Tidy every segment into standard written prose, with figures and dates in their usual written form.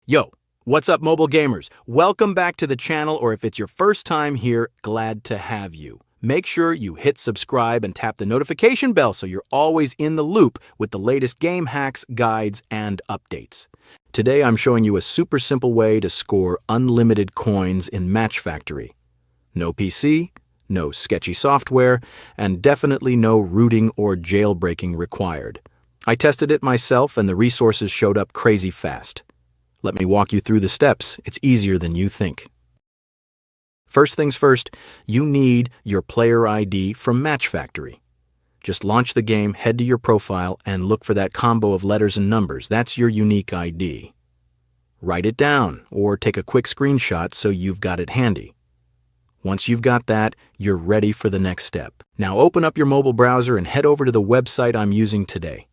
Yo, what's up, mobile gamers? Welcome back to the channel, or if it's your first time here, glad to have you. Make sure you hit subscribe and tap the notification bell so you're always in the loop with the latest game hacks, guides, and updates. Today I'm showing you a super simple way to score unlimited coins in Match Factory. No PC, no sketchy software, and definitely no rooting or jailbreaking required. I tested it myself and the resources showed up crazy fast. Let me walk you through the steps. It's easier than you think. First things first, you need your player ID from Match Factory. Just launch the game, head to your profile, and look for that combo of letters and numbers. That's your unique ID. Write it down or take a quick screenshot so you've got it handy. Once you've got that, you're ready for the next step. Now open up your mobile browser and head over to the website I'm using today.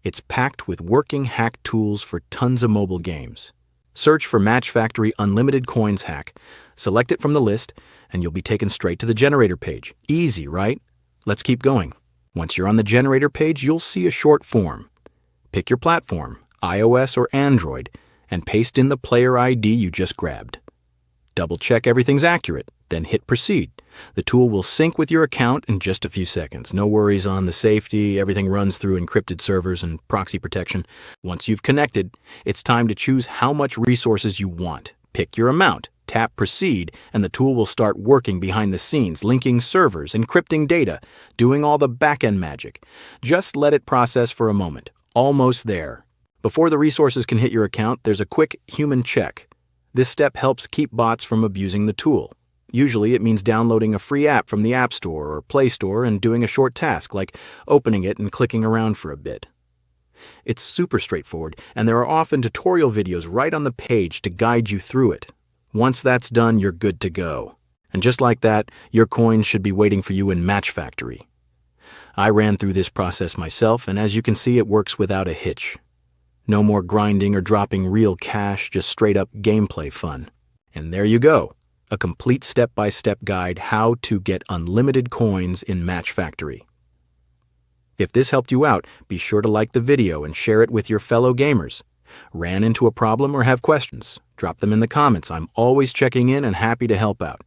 It's packed with working hack tools for tons of mobile games. Search for Match Factory Unlimited Coins Hack, select it from the list, and you'll be taken straight to the generator page. Easy, right? Let's keep going. Once you're on the generator page, you'll see a short form. Pick your platform, iOS or Android, and paste in the player ID you just grabbed. Double-check everything's accurate, then hit Proceed. The tool will sync with your account in just a few seconds. No worries on the safety, everything runs through encrypted servers and proxy protection. Once you've connected, it's time to choose how much resources you want. Pick your amount, tap Proceed, and the tool will start working behind the scenes, linking servers, encrypting data, doing all the back-end magic. Just let it process for a moment. Almost there. Before the resources can hit your account, there's a quick human check. This step helps keep bots from abusing the tool. Usually it means downloading a free app from the App Store or Play Store and doing a short task like opening it and clicking around for a bit. It's super straightforward, and there are often tutorial videos right on the page to guide you through it. Once that's done, you're good to go. And just like that, your coins should be waiting for you in Match Factory. I ran through this process myself, and as you can see, it works without a hitch. No more grinding or dropping real cash, just straight-up gameplay fun. And there you go. A complete step-by-step guide how to get unlimited coins in Match Factory. If this helped you out, be sure to like the video and share it with your fellow gamers. Ran into a problem or have questions? Drop them in the comments. I'm always checking in and happy to help out.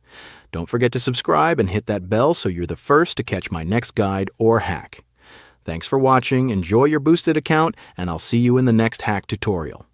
Don't forget to subscribe and hit that bell so you're the first to catch my next guide or hack. Thanks for watching, enjoy your boosted account, and I'll see you in the next hack tutorial.